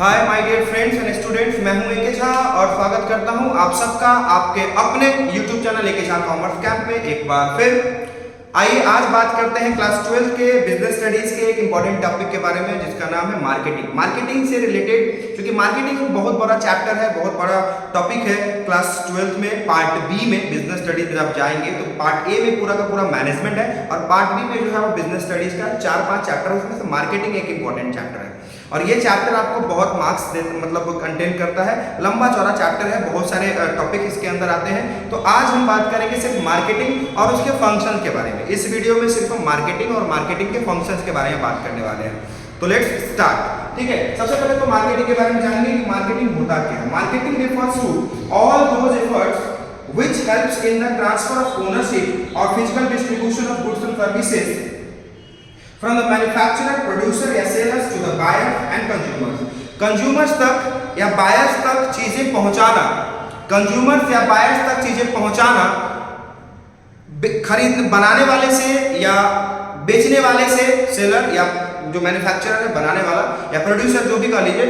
Hi my dear friends and students, मैं हूं एके झा और स्वागत करता हूं आप सबका आपके अपने YouTube channel AK Jha commerce camp में एक बार फिर। आइए आज बात करते हैं क्लास 12 के बिजनेस स्टडीज के एक इंपॉर्टेंट टॉपिक के बारे में जिसका नाम है मार्केटिंग। मार्केटिंग से रिलेटेड, क्योंकि मार्केटिंग एक बहुत बड़ा चैप्टर है, बहुत बड़ा टॉपिक है। क्लास 12 में पार्ट बी में बिजनेस स्टडीज में आप जाएंगे तो पार्ट ए में पूरा का पूरा मैनेजमेंट है और पार्ट बी में जो है वो बिजनेस स्टडीज का 4-5 चैप्टर, उसमें से मार्केटिंग एक इंपॉर्टेंट चैप्टर है और ये चैप्टर आपको बहुत मार्क्स मतलब कंटेन करता है। लंबा चौड़ा चैप्टर है, बहुत सारे टॉपिक इसके अंदर आते हैं। तो आज हम बात करेंगे सिर्फ मार्केटिंग और उसके फंक्शन के बारे में। इस वीडियो में सिर्फ हम मार्केटिंग और मार्केटिंग के फंक्शंस के बारे में बात करने वाले हैं। तो लेट्स स्टार्ट। ठीक है, सबसे पहले तो मार्केटिंग के बारे में जानेंगे कि मार्केटिंग होता क्या है। Marketing refers to all those efforts which helps in the transfer of ownership और physical distribution of goods and services from the manufacturer, producer या sellers to the buyer and consumers. Consumers तक या buyers तक चीजें पहुंचाना, consumers या buyers तक चीजें पहुंचाना, खरीद बनाने वाले से या बेचने वाले से, सेलर या जो मैन्युफैक्चरर है बनाने वाला या प्रोड्यूसर जो भी कह लीजिए,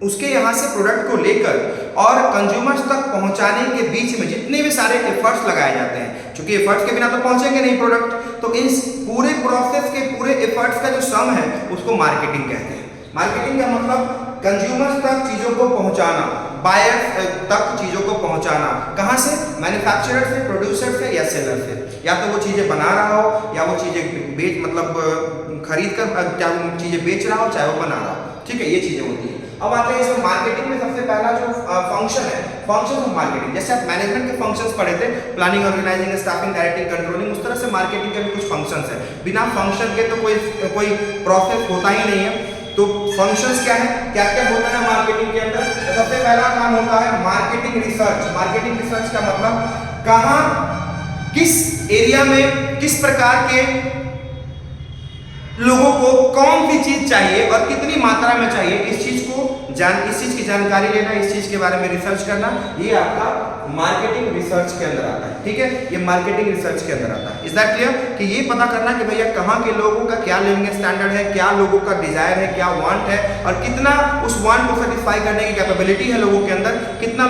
उसके यहाँ से प्रोडक्ट को लेकर और कंज्यूमर्स तक पहुंचाने के बीच में जितने भी सारे एफर्ट्स लगाए जाते हैं, क्योंकि एफर्ट्स के बिना तो पहुंचेंगे नहीं प्रोडक्ट, तो इस पूरे प्रोसेस के पूरे एफर्ट्स का जो सम है उसको मार्केटिंग कहते हैं। मार्केटिंग का मतलब कंज्यूमर्स तक चीजों को पहुंचाना, बायर्स तक चीजों को पहुंचाना। कहां से? मैन्युफैक्चरर से, प्रोड्यूसर से या सेलर से। या तो वो चीजें बना रहा हो या वो चीजें बेच मतलब खरीद कर क्या वो चीजें बेच रहा हो, चाहे वो बना रहा हो। ठीक है, ये चीजें होती है। अब आते हैं इसमें मार्केटिंग में सबसे पहला जो फंक्शन है, फंक्शन ऑफ मार्केटिंग। जैसे आप मैनेजमेंट के फंक्शंस पढ़े थे, planning, organising, staffing, directing, controlling, उस तरह से मार्केटिंग के भी कुछ फंक्शंस हैं। बिना फंक्शन के तो कोई प्रोसेस होता ही नहीं है। तो फंक्शंस क्या है, क्या क्या होता है मार्केटिंग के अंदर? तो सबसे पहला काम होता है मार्केटिंग रिसर्च। मार्केटिंग रिसर्च का मतलब कहां, किस एरिया में, किस प्रकार के लोगों को कौन सी चीज चाहिए और कितनी मात्रा में चाहिए, इस चीज की जानकारी लेना, इस चीज के बारे में रिसर्च करना, ये आपका मार्केटिंग रिसर्च के अंदर आता है। ठीक है, ये मार्केटिंग रिसर्च के अंदर आता है। Is that clear? कि ये पता करना कि भैया कहाँ के लोगों का क्या लिविंग स्टैंडर्ड है, क्या लोगों का डिजायर है, क्या वांट है और कितना उस वांट को सेटिस्फाई करने की कैपेबिलिटी है लोगों के अंदर, कितना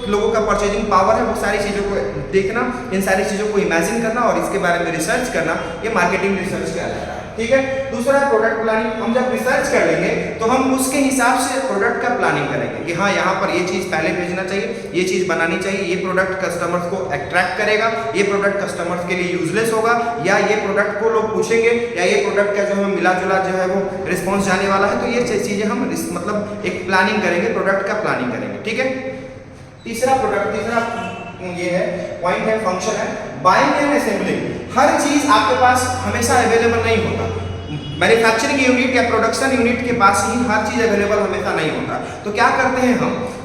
लोगों का परचेजिंग पावर है, वो सारी चीजों को देखना, इन सारी चीजों को इमेजिन करना और इसके बारे में रिसर्च करना, ये मार्केटिंग रिसर्च कहलाता है। ठीक है, दूसरा है प्रोडक्ट प्लानिंग। हम जब रिसर्च कर लेंगे तो हम उसके हिसाब से प्रोडक्ट का प्लानिंग करेंगे कि हाँ, यहाँ पर ये चीज पहले भेजना चाहिए, ये चीज बनानी चाहिए, ये प्रोडक्ट कस्टमर्स को अट्रैक्ट करेगा, ये प्रोडक्ट कस्टमर्स के लिए यूजलेस होगा, या ये प्रोडक्ट को लोग पूछेंगे, या ये प्रोडक्ट का जो है मिला जुला जो है वो रिस्पॉन्स जाने वाला है। तो ये चीजें हम मतलब एक प्लानिंग करेंगे, प्रोडक्ट का प्लानिंग करेंगे। ठीक है, तीसरा ये है पॉइंट है, फंक्शन है बाइंग एंड असेंबलिंग। हर चीज आपके पास हमेशा अवेलेबल नहीं होता। मैन्युफैक्चरिंग यूनिट या प्रोडक्शन यूनिट के पास ही हर चीज अवेलेबल हमेशा नहीं होता। तो क्या करते हैं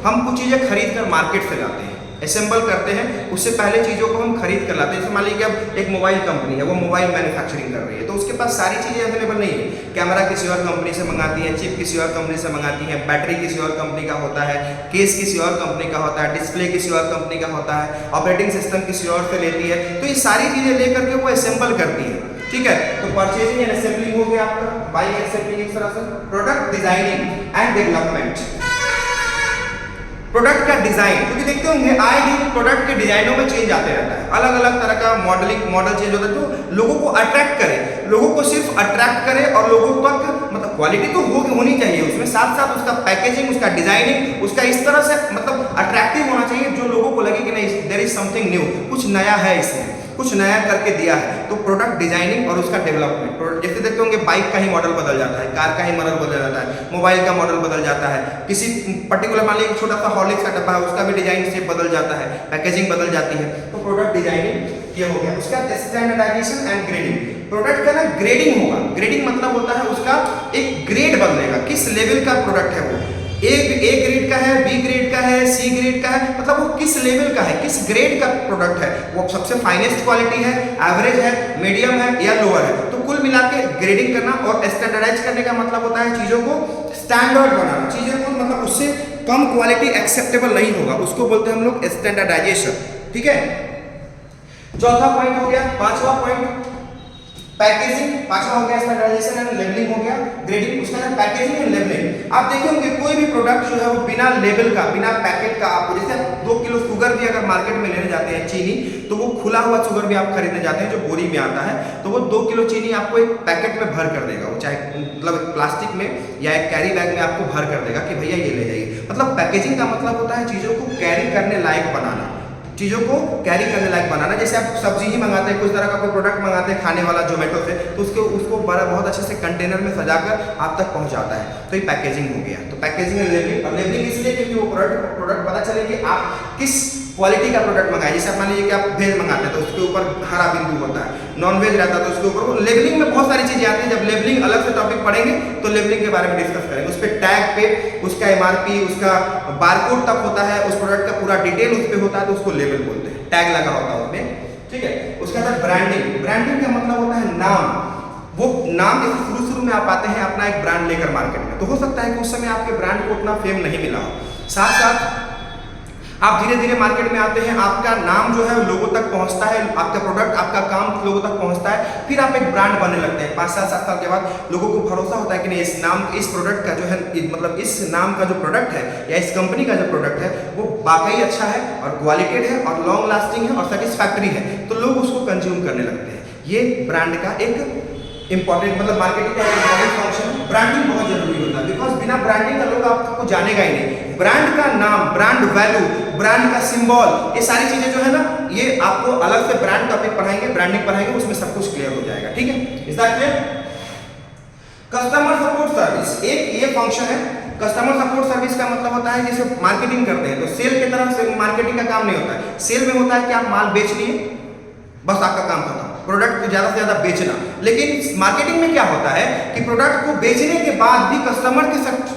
हम कुछ चीजें खरीद कर मार्केट से लाते हैं, असेंबल करते हैं, उससे पहले चीज़ों को हम खरीद कर लाते हैं। जैसे मान लीजिए अब एक मोबाइल कंपनी है, वो मोबाइल मैन्युफैक्चरिंग कर रही है, तो उसके पास सारी चीज़ें अवेलेबल नहीं है। कैमरा किसी और कंपनी से मंगाती है, चिप किसी और कंपनी से मंगाती है, बैटरी किसी और कंपनी का होता है, केस किसी और कंपनी का होता है, डिस्प्ले किसी और कंपनी का होता है, ऑपरेटिंग सिस्टम किसी और से लेती है। तो ये सारी चीज़ें लेकर के वो असेंबल करती है। ठीक है, तो परचेजिंग एंड असेंबलिंग हो गया आपका, बाइंग एंड असेंबलिंग इस तरह से। Product designing and development, product का डिजाइन, क्योंकि देखते होंगे आए दिन प्रोडक्ट के डिजाइनों में चेंज आते रहता है, अलग अलग तरह का मॉडल चेंज होता है, तो लोगों को अट्रैक्ट करे, लोगों को सिर्फ अट्रैक्ट करे और लोगों तक मतलब क्वालिटी तो होनी चाहिए उसमें, साथ साथ उसका पैकेजिंग, उसका डिजाइनिंग, उसका इस तरह से मतलब अट्रैक्टिव होना चाहिए जो लोगों को लगे कि नहीं, देयर इज समथिंग न्यू, कुछ नया है इसमें, कुछ नया करके दिया है। तो प्रोडक्ट डिजाइनिंग और उसका डेवलपमेंट, जैसे देखते होंगे बाइक का ही मॉडल बदल जाता है, कार का ही मॉडल बदल जाता है, मोबाइल का मॉडल बदल जाता है, किसी पर्टिकुलर मान लीजिए छोटा सा हॉर्लिक्स का डब्बा है, उसका भी डिजाइन शेप बदल जाता है, पैकेजिंग बदल जाती है। तो प्रोडक्ट डिजाइनिंग ये हो गया। उसका स्टैंडर्डाइजेशन एंड ग्रेडिंग, प्रोडक्ट का ना ग्रेडिंग होगा। ग्रेडिंग मतलब होता है उसका एक ग्रेड बदलेगा, किस लेवल का प्रोडक्ट है वो, ए ग्रेड का है, बी ग्रेड का है, सी ग्रेड का है, मतलब वो किस लेवल का है, किस ग्रेड का प्रोडक्ट है, वो सबसे फाइनेस्ट क्वालिटी है, एवरेज है, मीडियम है या लोअर है। तो कुल मिला के ग्रेडिंग करना और स्टैंडर्डाइज करने का मतलब होता है चीजों को स्टैंडर्ड बनाना, चीजों को मतलब उससे कम क्वालिटी एक्सेप्टेबल नहीं होगा, उसको बोलते हैं हम लोग स्टैंडर्डाइजेशन। ठीक है, चौथा पॉइंट हो गया। पांचवा पॉइंट पैकेजिंग, पांचवा हो गया स्टैंडर्डाइजेशन एंड लेबलिंग हो गया, ग्रेडिंग। उसका पैकेजिंग एंड लेबलिंग, आप देखे होंगे कोई भी प्रोडक्ट जो है वो बिना लेबल का, बिना पैकेट का, आपको जैसे 2 किलो शुगर भी अगर मार्केट में लेने जाते हैं चीनी, तो वो खुला हुआ शुगर भी आप खरीदने जाते हैं जो बोरी में आता है, तो वो 2 किलो चीनी आपको एक पैकेट में भर कर देगा, वो चाहे मतलब प्लास्टिक में या एक कैरी बैग में आपको भर कर देगा कि भैया ये ले जाइए। मतलब पैकेजिंग का मतलब होता है चीज़ों को कैरी करने लायक बनाना, चीज़ों को कैरी करने लायक बनाना। जैसे आप सब्जी ही मंगाते हैं, कुछ तरह का कोई प्रोडक्ट मंगाते हैं खाने वाला जोमेटो से, तो उसको बड़ा बहुत अच्छे से कंटेनर में सजाकर आप तक पहुंचाता है, तो ये पैकेजिंग हो गया। तो पैकेजिंग एंड लेबलिंग, और लेबलिंग इसलिए क्योंकि वो प्रोडक्ट पता चले कि आप किस क्वालिटी का प्रोडक्ट मंगाए। जैसे आप मान लीजिए कि आप वेज मंगाते हैं तो उसके ऊपर हरा बिंदु होता है, नॉन वेज रहता है तो उसके ऊपर वो लेबलिंग में बहुत सारी चीज़ें आती हैं। जब लेबलिंग अलग से टॉपिक पढ़ेंगे तो लेबलिंग के बारे में डिस्कस करेंगे। उस पर टैग पे उसका MRP, उसका बारकोड तक होता है, उस प्रोडक्ट का पूरा डिटेल उस पर होता है, तो उसको लेबल बोलते हैं, टैग लगा होता है उसमें, ठीक है। उसके बाद ब्रांडिंग, ब्रांडिंग का मतलब होता है नाम। वो नाम जैसे शुरू में आप आते हैं अपना एक ब्रांड लेकर मार्केट में, तो हो सकता है कि उस समय आपके ब्रांड को उतना फेम नहीं मिला हो, साथ साथ आप धीरे धीरे मार्केट में आते हैं, आपका नाम जो है लोगों तक पहुंचता है, आपका प्रोडक्ट, आपका काम लोगों तक पहुंचता है, फिर आप एक ब्रांड बनने लगते हैं। 5 साल 7 साल के बाद लोगों को भरोसा होता है कि नहीं, इस नाम, इस प्रोडक्ट का जो है, मतलब इस नाम का जो प्रोडक्ट है या इस कंपनी का जो प्रोडक्ट है वो वाकई अच्छा है और क्वालिटेड है और लॉन्ग लास्टिंग है और सेटिस्फैक्ट्री है, तो लोग उसको कंज्यूम करने लगते हैं। ये ब्रांड का एक इंपॉर्टेंट, मतलब मार्केटिंग का इंपॉर्टेंट फंक्शन। ब्रांडिंग बहुत जरूरी होता है, बिकॉज बिना ब्रांडिंग का लोग आपको जानेगा ही नहीं। ब्रांड का नाम, ब्रांड वैल्यू, ब्रांड का सिंबल, ये सारी चीजें जो है ना, ये आपको अलग से ब्रांड टॉपिक पढ़ाएंगे, ब्रांडिंग पढ़ाएंगे, उसमें सब कुछ क्लियर हो जाएगा, ठीक है। Is that clear? Customer support service एक ये फंक्शन है। कस्टमर सपोर्ट सर्विस का मतलब होता है जैसे मार्केटिंग करते हैं तो सेल की तरफ से मार्केटिंग का काम नहीं होता है। सेल में होता है कि आप माल बेच लिए, बस आपका काम खत्म, प्रोडक्ट को ज्यादा से ज्यादा बेचना। लेकिन मार्केटिंग में क्या होता है कि प्रोडक्ट को बेचने के बाद भी कस्टमर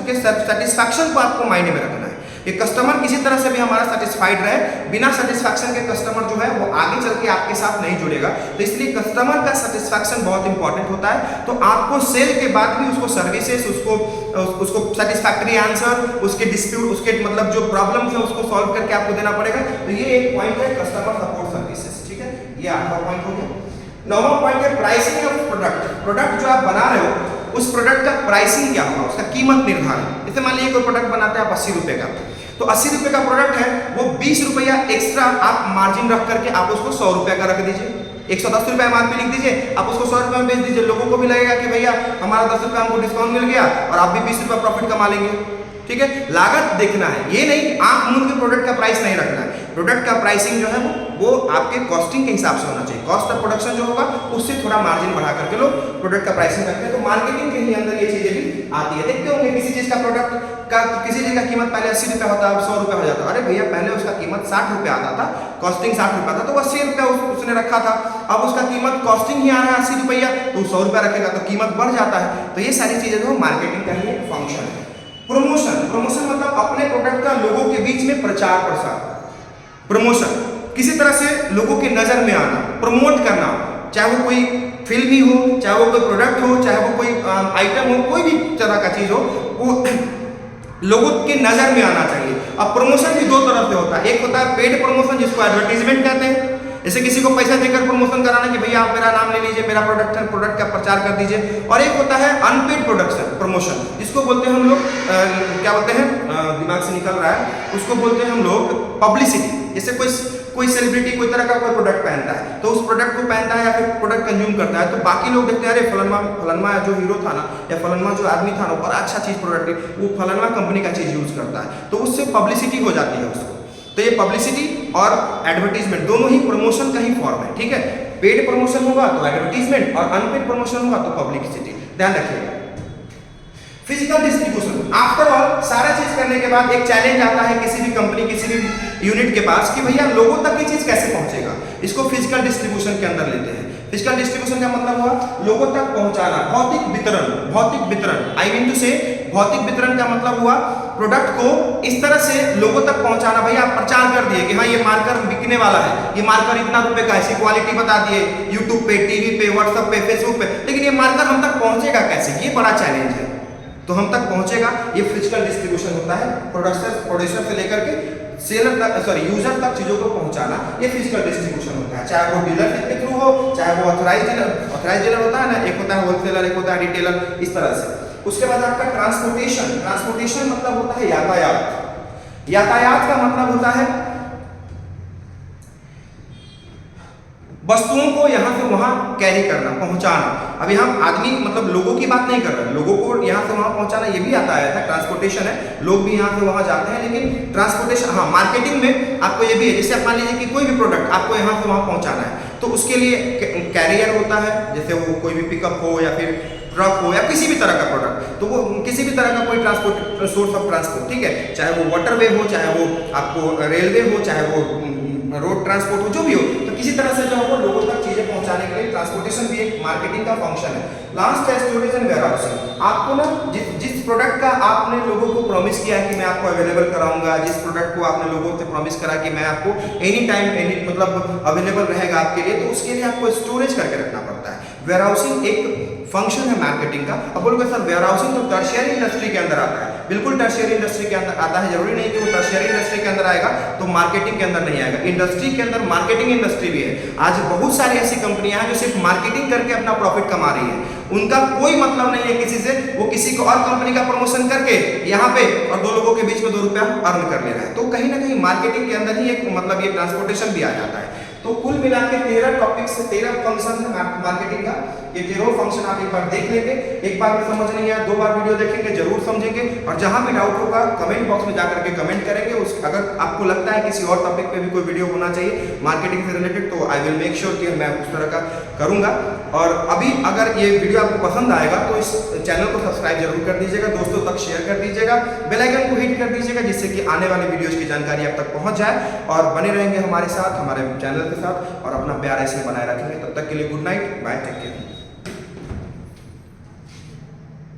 के सेटिस्फैक्शन को आपको मायने में रखना है, कि कस्टमर किसी तरह से भी हमारा सेटिस्फाइड रहे। बिना सेटिस्फैक्शन के कस्टमर जो है वो आगे चल के आपके साथ नहीं जुड़ेगा, तो इसलिए कस्टमर का सेटिस्फैक्शन बहुत इंपॉर्टेंट होता है। तो आपको सेल के बाद भी उसको सर्विसेज, उसको सेटिस्फैक्ट्री आंसर, उसके डिस्प्यूट, उसके मतलब जो प्रॉब्लम्स है उसको सॉल्व करके आपको देना पड़ेगा। तो ये एक पॉइंट है कस्टमर सपोर्ट सर्विसेज, ठीक है, ये आपका पॉइंट हो गया। 9वां पॉइंट है प्राइसिंग ऑफ प्रोडक्ट। प्रोडक्ट जो आप बना रहे हो उस प्रोडक्ट का प्राइसिंग क्या होगा, उसका कीमत निर्धारण। जैसे मान लीजिए कोई प्रोडक्ट बनाते हैं आप 80 रुपए का, तो 80 रुपए का प्रोडक्ट है, वो 20 रुपया एक्स्ट्रा आप मार्जिन रख करके आप उसको 100 रुपए का रख दीजिए। 110 रुपए MRP लिख दीजिए, आप उसको 100 रुपए में बेच दीजिए। लोगों को भी लगेगा कि भैया हमारा 10 रुपए हमको डिस्काउंट मिल गया और आप भी 20 रुपए प्रॉफिट कमा लेंगे, ठीक है। लागत देखना है, ये नहीं आंख मूंद के प्रोडक्ट का प्राइस नहीं रखना है। प्रोडक्ट का प्राइसिंग जो है वो आपके कॉस्टिंग के हिसाब से होना चाहिए। कॉस्ट ऑफ प्रोडक्शन जो होगा उससे थोड़ा मार्जिन बढ़ा करके लोग प्रोडक्ट का प्राइसिंग रखते हैं। तो मार्केटिंग के ही अंदर ये चीजें भी आती है। देखते होंगे किसी चीज का प्रोडक्ट का, किसी चीज का कीमत पहले 80 रुपया होता है, अब 100 रुपया हो जाता है। अरे भैया पहले उसका कीमत 60 रुपया आता था, कॉस्टिंग 60 रुपया था, तो 80 रुपया उसने रखा था। अब उसका कीमत कॉस्टिंग ही आ रहा है 80 रुपया, तो 100 रुपया रखेगा तो कीमत बढ़ जाता है। तो ये सारी चीजें जो मार्केटिंग का ही फंक्शन है। प्रमोशन, प्रमोशन मतलब अपने प्रोडक्ट का लोगों के बीच में प्रचार प्रसार। प्रमोशन किसी तरह से लोगों के नजर में आना, प्रमोट करना, चाहे वो कोई फिल्म ही हो, चाहे वो कोई प्रोडक्ट हो, चाहे वो कोई आइटम हो, कोई भी तरह का चीज हो, वो लोगों के नजर में आना चाहिए। अब प्रमोशन भी 2 तरह से होता है। एक होता है पेड प्रमोशन, जिसको एडवर्टीजमेंट कहते हैं, जैसे किसी को पैसा देकर प्रमोशन कराना कि भैया आप मेरा नाम ले लीजिए, मेरा प्रोडक्ट है, प्रोडक्ट का प्रचार कर दीजिए। और एक होता है अनपेड प्रोडक्शन प्रमोशन, जिसको बोलते हैं हम लोग क्या बोलते हैं, दिमाग से निकल रहा है, उसको बोलते हैं हम लोग पब्लिसिटी। जैसे कोई सेलिब्रिटी कोई तरह का कोई प्रोडक्ट पहनता है, तो उस प्रोडक्ट को पहनता है या फिर प्रोडक्ट कंज्यूम करता है, तो बाकी लोग देखते हैं अरे फलनमा जो हीरो था ना, या फलनमा जो आदमी था ना, बड़ा अच्छा चीज प्रोडक्ट, वो फलनमा कंपनी का चीज यूज करता है, तो उससे पब्लिसिटी हो जाती है उसको। तो ये पब्लिसिटी और एडवर्टीजमेंट दोनों ही प्रमोशन का ही फॉर्म है, ठीक है। पेड प्रमोशन होगा तो एडवर्टीजमेंट और अनपेड प्रमोशन होगा तो पब्लिसिटी, ध्यान रखिएगा। फिजिकल डिस्ट्रीब्यूशन, आफ्टर ऑल सारा चीज करने के बाद एक चैलेंज आता है किसी भी कंपनी, किसी भी यूनिट के पास कि भैया लोगों तक ये चीज कैसे पहुंचेगा। इसको फिजिकल डिस्ट्रीब्यूशन के अंदर लेते हैं। फिजिकल डिस्ट्रीब्यूशन का मतलब हुआ लोगों तक पहुंचाना, भौतिक वितरण। भौतिक वितरण आई मीन टू से, भौतिक वितरण का मतलब हुआ प्रोडक्ट को इस तरह से लोगों तक पहुंचाना। भैया आप प्रचार कर दिए कि हाँ ये मार्कर बिकने वाला है, ये मार्कर इतना रुपए का है, इसकी क्वालिटी बता दिए यूट्यूब पे, टीवी पे, व्हाट्सएप पे, फेसबुक पे, लेकिन ये मार्कर हम तक पहुंचेगा कैसे, ये बड़ा चैलेंज है। तो हम तक पहुंचेगा, ये फिजिकल डिस्ट्रीब्यूशन होता है। प्रोड्यूसर से लेकर के सेलर तक, यूजर तक चीजों को पहुंचाना, ये फिजिकल डिस्ट्रीब्यूशन होता है। चाहे वो डीलरशिप के थ्रू हो, चाहे वो ऑथराइज डीलर होता है ना, एक होता है होलसेलर, एक होता है रिटेलर, इस तरह से उसके बाद आपका ट्रांसपोर्टेशन। ट्रांसपोर्टेशन मतलब होता है यातायात। यातायात का मतलब होता है वस्तुओं को यहां से वहां कैरी करना, पहुंचाना। अभी हम आदमी मतलब लोगों की बात नहीं कर रहे हैं, लोगों को यहां से वहां पहुंचाना ये भी आता है, ट्रांसपोर्टेशन है, लोग भी यहां से वहां जाते हैं। लेकिन ट्रांसपोर्टेशन, हाँ, मार्केटिंग में आपको ये भी है, जैसे आप मान लीजिए कि कोई भी प्रोडक्ट आपको यहां से वहां पहुंचाना है, तो उसके लिए कैरियर होता है, जैसे वो कोई भी पिकअप हो या फिर ट्रक हो या किसी भी तरह का प्रोडक्ट, तो वो किसी भी तरह का कोई ट्रांसपोर्ट, सोर्स ऑफ ट्रांसपोर्ट, ठीक है, चाहे वो वाटरवे हो, चाहे वो आपको रेलवे हो, चाहे वो रोड ट्रांसपोर्ट हो, जो भी हो, तो किसी तरह से जो है वो लोगों तक चीजें पहुंचाने के लिए ट्रांसपोर्टेशन भी एक मार्केटिंग का फंक्शन है। लास्ट है स्टोरेज एंड वेयरहाउसिंग। आपको ना जिस प्रोडक्ट का आपने लोगों को प्रॉमिस किया है कि मैं आपको अवेलेबल कराऊंगा, जिस प्रोडक्ट को आपने लोगों से प्रॉमिस करा कि मैं आपको एनी टाइम मतलब अवेलेबल रहेगा आपके लिए, तो उसके लिए आपको स्टोरेज करके रखना पड़ता है। वेयरहाउसिंग एक फंक्शन है मार्केटिंग का। अब बोलोगे सर वेयरहाउसिंग तो टर्शियरी इंडस्ट्री के अंदर आता है। बिल्कुल टर्शियरी इंडस्ट्री के अंदर आता है, जरूरी नहीं कि वो टर्शियरी इंडस्ट्री के अंदर आएगा तो मार्केटिंग के अंदर नहीं आएगा। इंडस्ट्री के अंदर मार्केटिंग इंडस्ट्री भी है। आज बहुत सारी ऐसी कंपनियां हैं जो सिर्फ मार्केटिंग करके अपना प्रॉफिट कमा रही है। उनका कोई मतलब नहीं है किसी से, वो किसी को और कंपनी का प्रमोशन करके यहाँ पे और दो लोगों के बीच में 2 रुपया अर्न कर ले रहा है। तो कहीं ना कहीं मार्केटिंग के अंदर ही एक मतलब ये ट्रांसपोर्टेशन भी आ जाता है। तो कुल मिला के 13 टॉपिक्स, 13 फंक्शन है मार्केटिंग का। ये 13 फंक्शन आप एक बार देख लेंगे, एक बार में समझ नहीं आया 2 बार वीडियो देखेंगे जरूर समझेंगे। और जहां भी डाउट होगा कमेंट बॉक्स में जाकर के कमेंट करेंगे। अगर आपको लगता है किसी और टॉपिक पे भी कोई वीडियो होना चाहिए मार्केटिंग से रिलेटेड, तो आई विल मेक श्योर कि मैं उस तरह का करूंगा। और अभी अगर ये वीडियो आपको पसंद आएगा तो इस चैनल को सब्सक्राइब जरूर कर दीजिएगा, दोस्तों तक शेयर कर दीजिएगा, बेल आइकन को हिट कर दीजिएगा, जिससे कि आने वाले वीडियोस की जानकारी आप तक पहुंच जाए। और बने रहेंगे हमारे साथ, हमारे चैनल के साथ, और अपना प्यार ऐसे बनाए रखेंगे। तब तक के लिए good night, bye, take care.